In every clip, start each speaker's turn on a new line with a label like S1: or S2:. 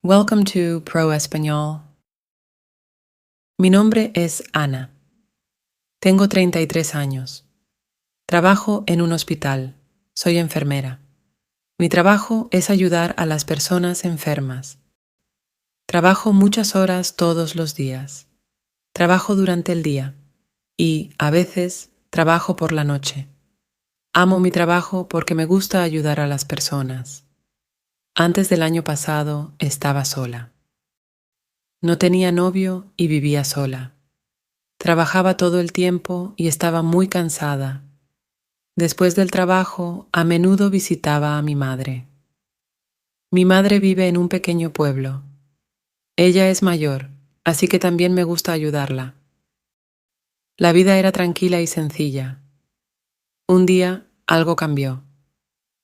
S1: Welcome to Pro Español. Mi nombre es Ana. Tengo 33 años. Trabajo en un hospital. Soy enfermera. Mi trabajo es ayudar a las personas enfermas. Trabajo muchas horas todos los días. Trabajo durante el día y, a veces, trabajo por la noche. Amo mi trabajo porque me gusta ayudar a las personas. Antes del año pasado estaba sola. No tenía novio y vivía sola. Trabajaba todo el tiempo y estaba muy cansada. Después del trabajo, a menudo visitaba a mi madre. Mi madre vive en un pequeño pueblo. Ella es mayor, así que también me gusta ayudarla. La vida era tranquila y sencilla. Un día, algo cambió.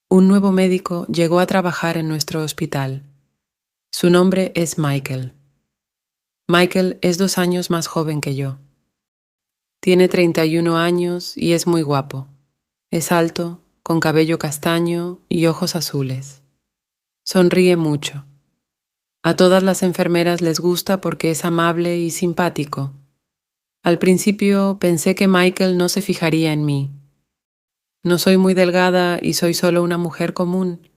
S1: Un nuevo médico llegó a trabajar en nuestro hospital. Su nombre es Michael. Michael es 2 años más joven que yo. Tiene 31 años y es muy guapo. Es alto, con cabello castaño y ojos azules. Sonríe mucho. A todas las enfermeras les gusta porque es amable y simpático. Al principio pensé que Michael no se fijaría en mí. No soy muy delgada y soy solo una mujer común.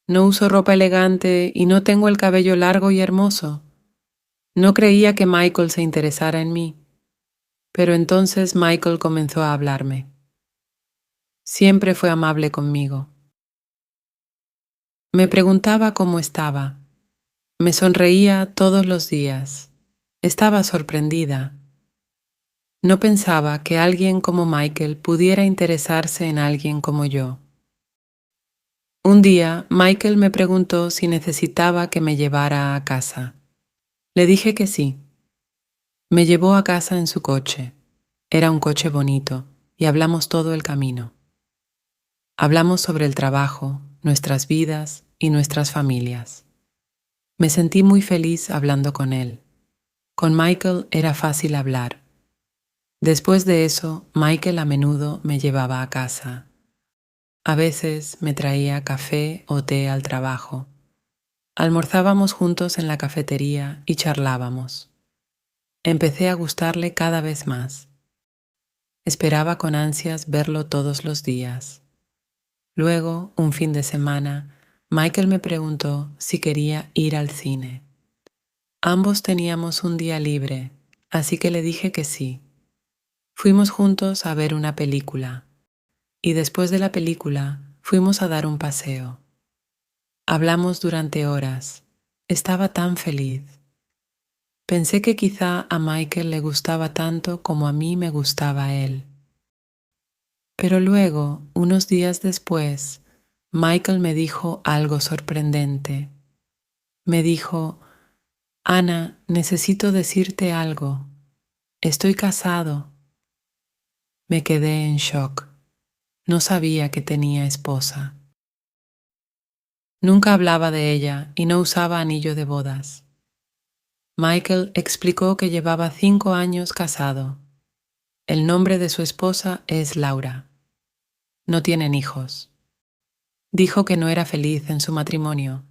S1: No uso ropa elegante y no tengo el cabello largo y hermoso. No creía que Michael se interesara en mí. Pero entonces Michael comenzó a hablarme. Siempre fue amable conmigo. Me preguntaba cómo estaba. Me sonreía todos los días. Estaba sorprendida. No pensaba que alguien como Michael pudiera interesarse en alguien como yo. Un día, Michael me preguntó si necesitaba que me llevara a casa. Le dije que sí. Me llevó a casa en su coche. Era un coche bonito y hablamos todo el camino. Hablamos sobre el trabajo, nuestras vidas y nuestras familias. Me sentí muy feliz hablando con él. Con Michael era fácil hablar. Después de eso, Michael a menudo me llevaba a casa. A veces me traía café o té al trabajo. Almorzábamos juntos en la cafetería y charlábamos. Empecé a gustarle cada vez más. Esperaba con ansias verlo todos los días. Luego, un fin de semana, Michael me preguntó si quería ir al cine. Ambos teníamos un día libre, así que le dije que sí. Fuimos juntos a ver una película. Y después de la película fuimos a dar un paseo. Hablamos durante horas. Estaba tan feliz. Pensé que quizá a Michael le gustaba tanto como a mí me gustaba a él. Pero luego, unos días después, Michael me dijo algo sorprendente. Me dijo, Ana, necesito decirte algo. Estoy casado. Me quedé en shock. No sabía que tenía esposa. Nunca hablaba de ella y no usaba anillo de bodas. Michael explicó que llevaba 5 años casado. El nombre de su esposa es Laura. No tienen hijos. Dijo que no era feliz en su matrimonio.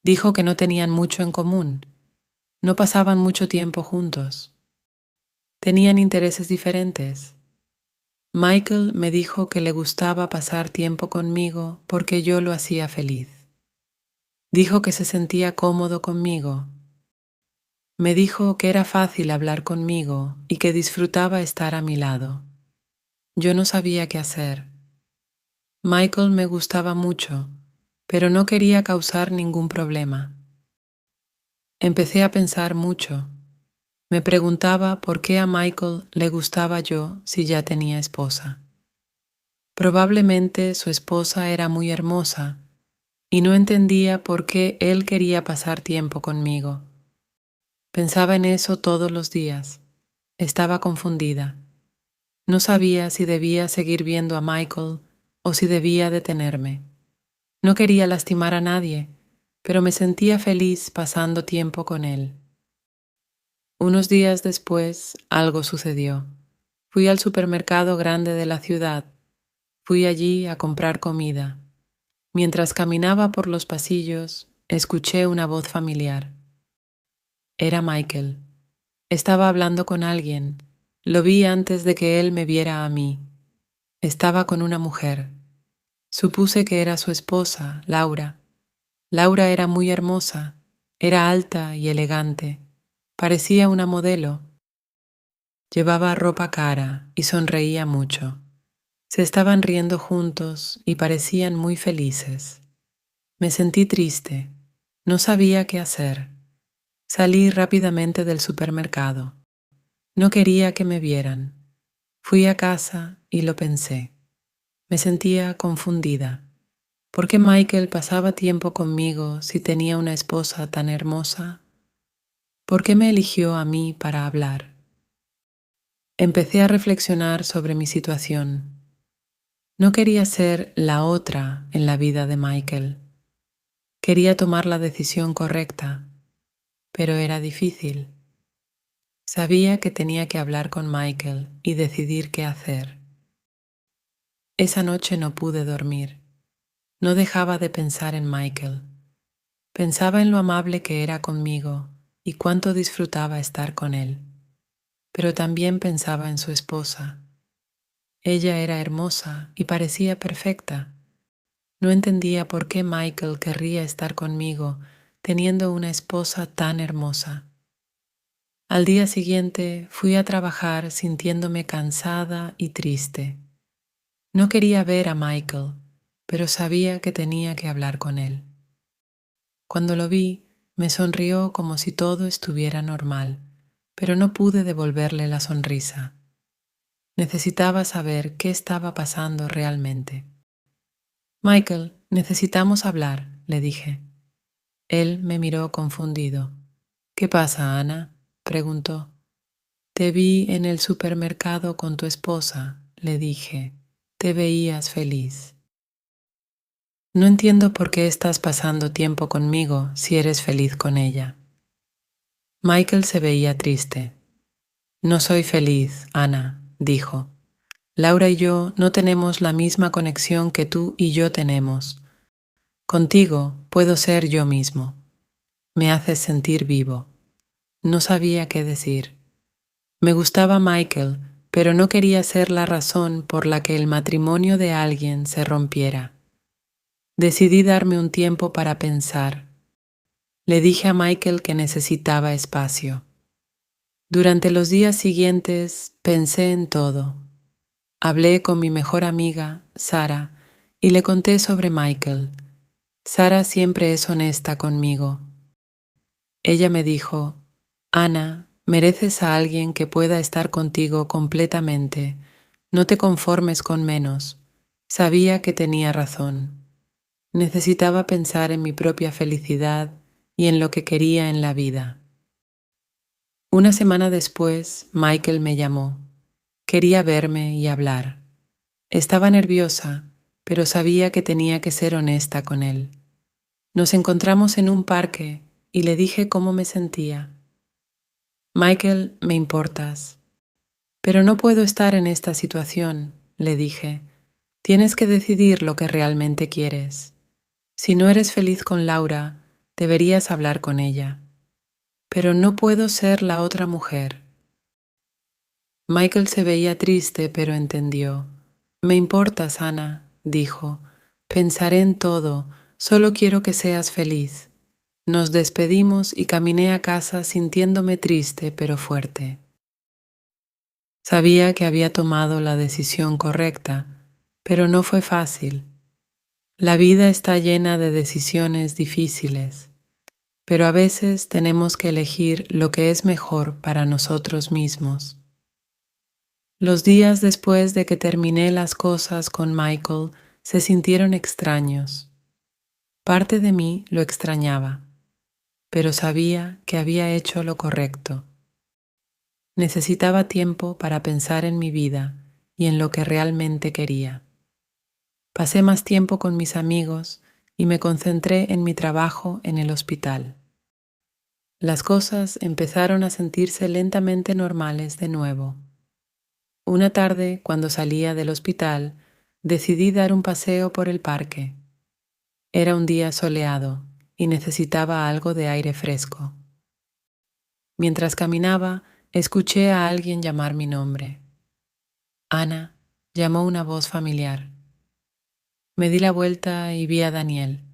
S1: Dijo que no tenían mucho en común. No pasaban mucho tiempo juntos. Tenían intereses diferentes. Michael me dijo que le gustaba pasar tiempo conmigo porque yo lo hacía feliz. Dijo que se sentía cómodo conmigo. Me dijo que era fácil hablar conmigo y que disfrutaba estar a mi lado. Yo no sabía qué hacer. Michael me gustaba mucho, pero no quería causar ningún problema. Empecé a pensar mucho. Me preguntaba por qué a Michael le gustaba yo si ya tenía esposa. Probablemente su esposa era muy hermosa y no entendía por qué él quería pasar tiempo conmigo. Pensaba en eso todos los días. Estaba confundida. No sabía si debía seguir viendo a Michael o si debía detenerme. No quería lastimar a nadie, pero me sentía feliz pasando tiempo con él. Unos días después, algo sucedió. Fui al supermercado grande de la ciudad. Fui allí a comprar comida. Mientras caminaba por los pasillos, escuché una voz familiar. Era Michael. Estaba hablando con alguien. Lo vi antes de que él me viera a mí. Estaba con una mujer. Supuse que era su esposa, Laura. Laura era muy hermosa. Era alta y elegante. Parecía una modelo. Llevaba ropa cara y sonreía mucho. Se estaban riendo juntos y parecían muy felices. Me sentí triste. No sabía qué hacer. Salí rápidamente del supermercado. No quería que me vieran. Fui a casa y lo pensé. Me sentía confundida. ¿Por qué Michael pasaba tiempo conmigo si tenía una esposa tan hermosa? ¿Por qué me eligió a mí para hablar? Empecé a reflexionar sobre mi situación. No quería ser la otra en la vida de Michael. Quería tomar la decisión correcta, pero era difícil. Sabía que tenía que hablar con Michael y decidir qué hacer. Esa noche no pude dormir. No dejaba de pensar en Michael. Pensaba en lo amable que era conmigo y cuánto disfrutaba estar con él. Pero también pensaba en su esposa. Ella era hermosa y parecía perfecta. No entendía por qué Michael querría estar conmigo teniendo una esposa tan hermosa. Al día siguiente fui a trabajar sintiéndome cansada y triste. No quería ver a Michael, pero sabía que tenía que hablar con él. Cuando lo vi, me sonrió como si todo estuviera normal, pero no pude devolverle la sonrisa. Necesitaba saber qué estaba pasando realmente. Michael, necesitamos hablar, le dije. Él me miró confundido. ¿Qué pasa, Ana?, preguntó. Te vi en el supermercado con tu esposa, le dije. Te veías feliz. No entiendo por qué estás pasando tiempo conmigo si eres feliz con ella. Michael se veía triste. No soy feliz, Ana, dijo. Laura y yo no tenemos la misma conexión que tú y yo tenemos. Contigo puedo ser yo mismo. Me haces sentir vivo. No sabía qué decir. Me gustaba Michael, pero no quería ser la razón por la que el matrimonio de alguien se rompiera. Decidí darme un tiempo para pensar. Le dije a Michael que necesitaba espacio. Durante los días siguientes pensé en todo. Hablé con mi mejor amiga, Sara, y le conté sobre Michael. Sara siempre es honesta conmigo. Ella me dijo, Ana, mereces a alguien que pueda estar contigo completamente. No te conformes con menos. Sabía que tenía razón. Necesitaba pensar en mi propia felicidad y en lo que quería en la vida. Una semana después, Michael me llamó. Quería verme y hablar. Estaba nerviosa, pero sabía que tenía que ser honesta con él. Nos encontramos en un parque y le dije cómo me sentía. Michael, me importas. Pero no puedo estar en esta situación, le dije. Tienes que decidir lo que realmente quieres. Si no eres feliz con Laura, deberías hablar con ella. Pero no puedo ser la otra mujer. Michael se veía triste, pero entendió. Me importas, Ana, dijo. Pensaré en todo, solo quiero que seas feliz. Nos despedimos y caminé a casa sintiéndome triste, pero fuerte. Sabía que había tomado la decisión correcta, pero no fue fácil. La vida está llena de decisiones difíciles, pero a veces tenemos que elegir lo que es mejor para nosotros mismos. Los días después de que terminé las cosas con Michael se sintieron extraños. Parte de mí lo extrañaba, pero sabía que había hecho lo correcto. Necesitaba tiempo para pensar en mi vida y en lo que realmente quería. Pasé más tiempo con mis amigos y me concentré en mi trabajo en el hospital. Las cosas empezaron a sentirse lentamente normales de nuevo. Una tarde, cuando salía del hospital, decidí dar un paseo por el parque. Era un día soleado y necesitaba algo de aire fresco. Mientras caminaba, escuché a alguien llamar mi nombre. Ana, llamó una voz familiar. Me di la vuelta y vi a Daniel,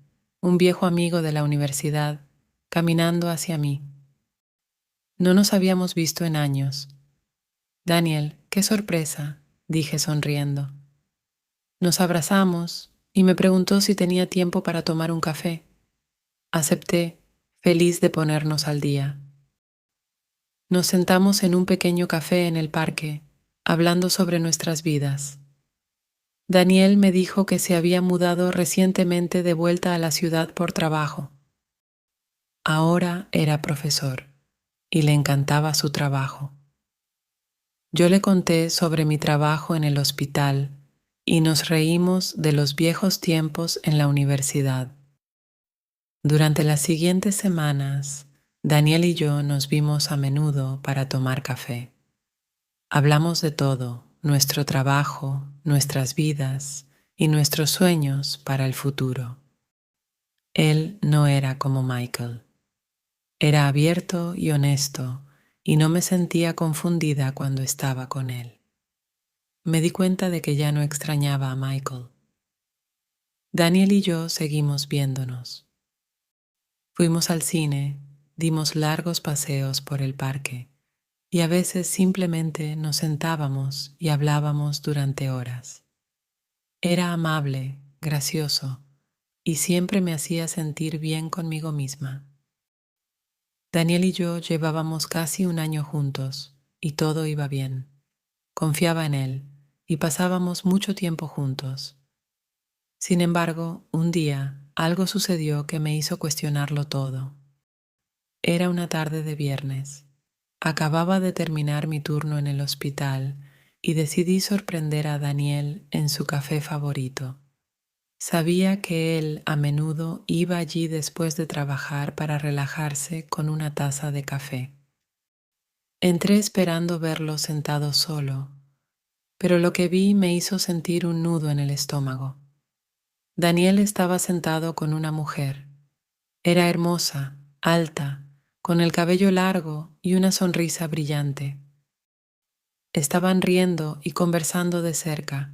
S1: un viejo amigo de la universidad, caminando hacia mí. No nos habíamos visto en años. Daniel, qué sorpresa, dije sonriendo. Nos abrazamos y me preguntó si tenía tiempo para tomar un café. Acepté, feliz de ponernos al día. Nos sentamos en un pequeño café en el parque, hablando sobre nuestras vidas. Daniel me dijo que se había mudado recientemente de vuelta a la ciudad por trabajo. Ahora era profesor y le encantaba su trabajo. Yo le conté sobre mi trabajo en el hospital y nos reímos de los viejos tiempos en la universidad. Durante las siguientes semanas, Daniel y yo nos vimos a menudo para tomar café. Hablamos de todo, nuestro trabajo, nuestras vidas y nuestros sueños para el futuro. Él no era como Michael. Era abierto y honesto y no me sentía confundida cuando estaba con él. Me di cuenta de que ya no extrañaba a Michael. Daniel y yo seguimos viéndonos. Fuimos al cine, dimos largos paseos por el parque y a veces simplemente nos sentábamos y hablábamos durante horas. Era amable, gracioso y siempre me hacía sentir bien conmigo misma. Daniel y yo llevábamos casi un año juntos y todo iba bien. Confiaba en él y pasábamos mucho tiempo juntos. Sin embargo, un día algo sucedió que me hizo cuestionarlo todo. Era una tarde de viernes. Acababa de terminar mi turno en el hospital y decidí sorprender a Daniel en su café favorito. Sabía que él a menudo iba allí después de trabajar para relajarse con una taza de café. Entré esperando verlo sentado solo, pero lo que vi me hizo sentir un nudo en el estómago. Daniel estaba sentado con una mujer. Era hermosa, alta, con el cabello largo y una sonrisa brillante. Estaban riendo y conversando de cerca.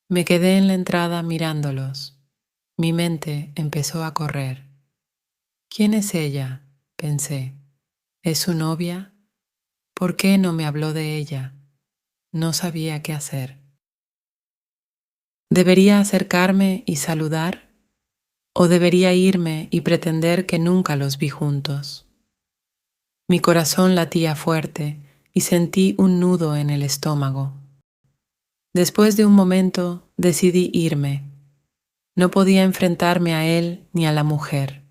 S1: Me quedé en la entrada mirándolos. Mi mente empezó a correr. ¿Quién es ella?, pensé. ¿Es su novia? ¿Por qué no me habló de ella? No sabía qué hacer. ¿Debería acercarme y saludar? ¿O debería irme y pretender que nunca los vi juntos? Mi corazón latía fuerte y sentí un nudo en el estómago. Después de un momento decidí irme. No podía enfrentarme a él ni a la mujer.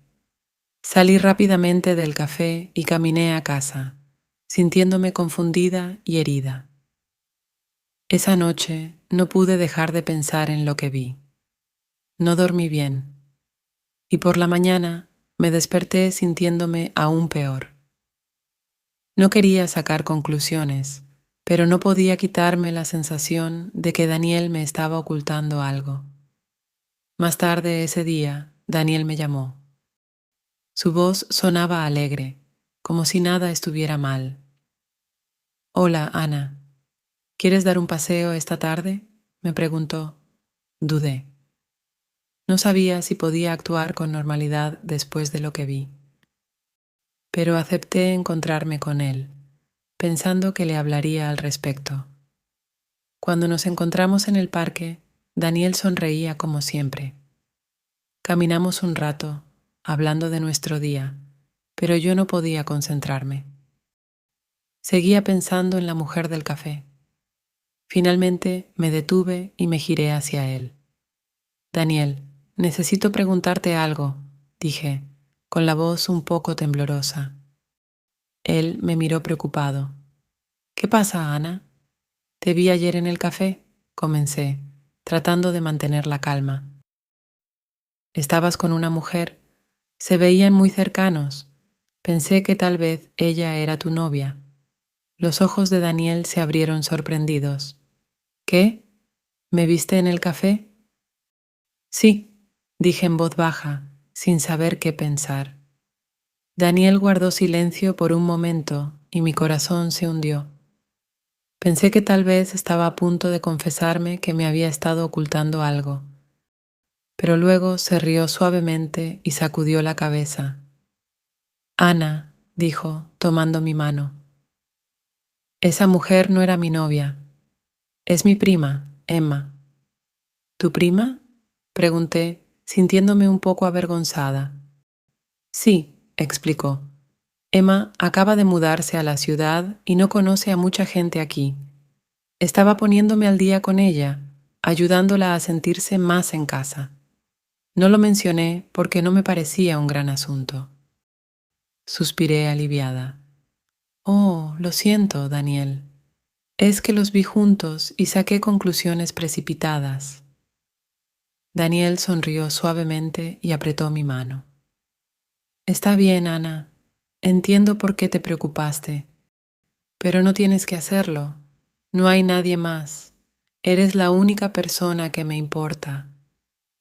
S1: Salí rápidamente del café y caminé a casa, sintiéndome confundida y herida. Esa noche no pude dejar de pensar en lo que vi. No dormí bien y por la mañana me desperté sintiéndome aún peor. No quería sacar conclusiones, pero no podía quitarme la sensación de que Daniel me estaba ocultando algo. Más tarde ese día, Daniel me llamó. Su voz sonaba alegre, como si nada estuviera mal. Hola, Ana. ¿Quieres dar un paseo esta tarde?, me preguntó. Dudé. No sabía si podía actuar con normalidad después de lo que vi. Pero acepté encontrarme con él, pensando que le hablaría al respecto. Cuando nos encontramos en el parque, Daniel sonreía como siempre. Caminamos un rato, hablando de nuestro día, pero yo no podía concentrarme. Seguía pensando en la mujer del café. Finalmente me detuve y me giré hacia él. Daniel, necesito preguntarte algo, dije, con la voz un poco temblorosa. Él me miró preocupado. ¿Qué pasa, Ana? Te vi ayer en el café, comencé, tratando de mantener la calma. Estabas con una mujer. Se veían muy cercanos. Pensé que tal vez ella era tu novia. Los ojos de Daniel se abrieron sorprendidos. ¿Qué? ¿Me viste en el café? Sí, dije en voz baja, sin saber qué pensar. Daniel guardó silencio por un momento y mi corazón se hundió. Pensé que tal vez estaba a punto de confesarme que me había estado ocultando algo, pero luego se rió suavemente y sacudió la cabeza. Ana, dijo, tomando mi mano. Esa mujer no era mi novia. Es mi prima, Emma. ¿Tu prima? Pregunté, sintiéndome un poco avergonzada. Sí, explicó. Emma acaba de mudarse a la ciudad y no conoce a mucha gente aquí. Estaba poniéndome al día con ella, ayudándola a sentirse más en casa. No lo mencioné porque no me parecía un gran asunto. Suspiré aliviada. Oh, lo siento, Daniel. Es que los vi juntos y saqué conclusiones precipitadas. Daniel sonrió suavemente y apretó mi mano. Está bien, Ana. Entiendo por qué te preocupaste, pero no tienes que hacerlo. No hay nadie más. Eres la única persona que me importa.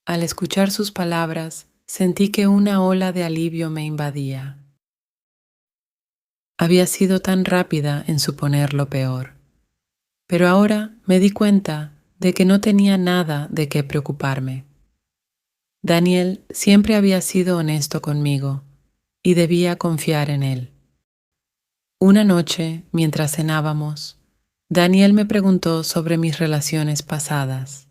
S1: Al escuchar sus palabras, sentí que una ola de alivio me invadía. Había sido tan rápida en suponer lo peor, pero ahora me di cuenta de que no tenía nada de qué preocuparme. Daniel siempre había sido honesto conmigo y debía confiar en él. Una noche, mientras cenábamos, Daniel me preguntó sobre mis relaciones pasadas.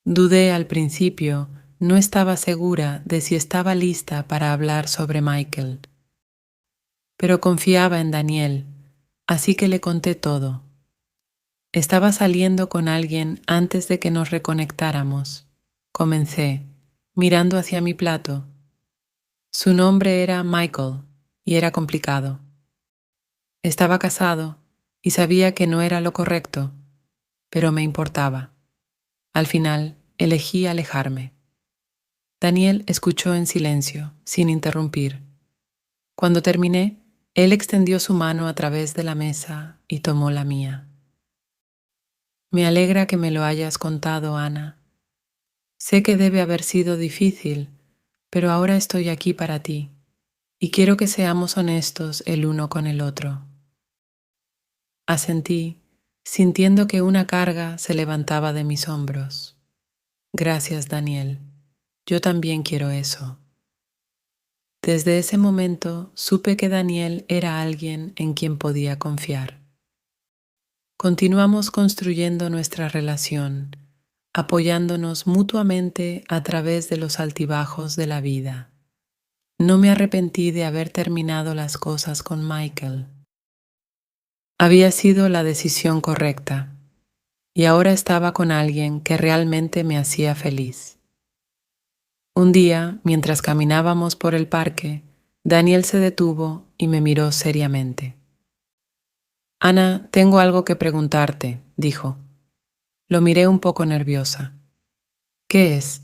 S1: Dudé al principio, no estaba segura de si estaba lista para hablar sobre Michael, pero confiaba en Daniel, así que le conté todo. Estaba saliendo con alguien antes de que nos reconectáramos. Comencé, mirando hacia mi plato. Su nombre era Michael y era complicado. Estaba casado y sabía que no era lo correcto, pero me importaba. Al final, elegí alejarme. Daniel escuchó en silencio, sin interrumpir. Cuando terminé, él extendió su mano a través de la mesa y tomó la mía. Me alegra que me lo hayas contado, Ana. Sé que debe haber sido difícil, pero ahora estoy aquí para ti y quiero que seamos honestos el uno con el otro. Asentí, sintiendo que una carga se levantaba de mis hombros. Gracias, Daniel. Yo también quiero eso. Desde ese momento supe que Daniel era alguien en quien podía confiar. Continuamos construyendo nuestra relación, apoyándonos mutuamente a través de los altibajos de la vida. No me arrepentí de haber terminado las cosas con Michael. Había sido la decisión correcta y ahora estaba con alguien que realmente me hacía feliz. Un día, mientras caminábamos por el parque, Daniel se detuvo y me miró seriamente. Ana, tengo algo que preguntarte, dijo. Lo miré un poco nerviosa. ¿Qué es?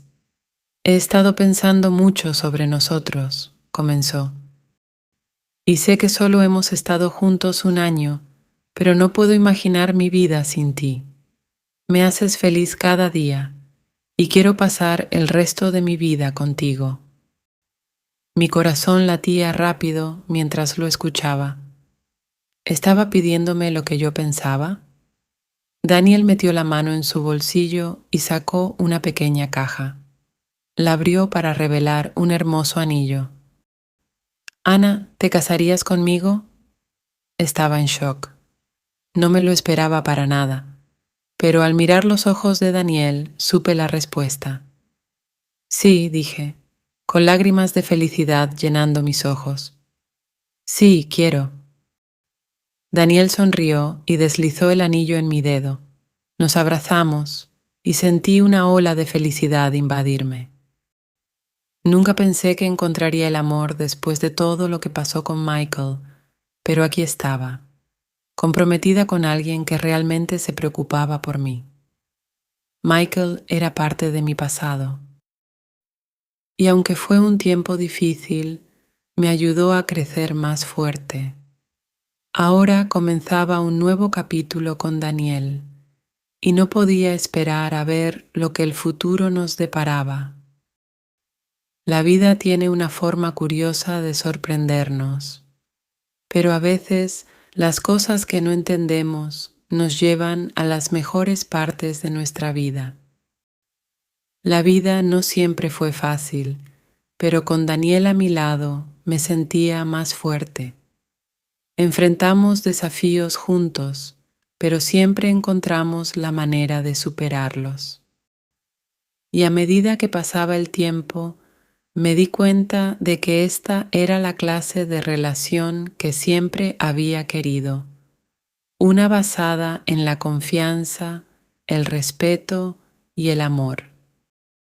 S1: He estado pensando mucho sobre nosotros, comenzó. Y sé que solo hemos estado juntos un año, pero no puedo imaginar mi vida sin ti. Me haces feliz cada día y quiero pasar el resto de mi vida contigo. Mi corazón latía rápido mientras lo escuchaba. ¿Estaba pidiéndome lo que yo pensaba? Daniel metió la mano en su bolsillo y sacó una pequeña caja. La abrió para revelar un hermoso anillo. Ana, ¿te casarías conmigo? Estaba en shock. No me lo esperaba para nada, pero al mirar los ojos de Daniel supe la respuesta. Sí, dije, con lágrimas de felicidad llenando mis ojos. Sí, quiero. Daniel sonrió y deslizó el anillo en mi dedo. Nos abrazamos y sentí una ola de felicidad invadirme. Nunca pensé que encontraría el amor después de todo lo que pasó con Michael, pero aquí estaba, comprometida con alguien que realmente se preocupaba por mí. Michael era parte de mi pasado, y aunque fue un tiempo difícil, me ayudó a crecer más fuerte. Ahora comenzaba un nuevo capítulo con Daniel, y no podía esperar a ver lo que el futuro nos deparaba. La vida tiene una forma curiosa de sorprendernos, pero a veces las cosas que no entendemos nos llevan a las mejores partes de nuestra vida. La vida no siempre fue fácil, pero con Daniel a mi lado me sentía más fuerte. Enfrentamos desafíos juntos, pero siempre encontramos la manera de superarlos. Y a medida que pasaba el tiempo, me di cuenta de que esta era la clase de relación que siempre había querido, una basada en la confianza, el respeto y el amor.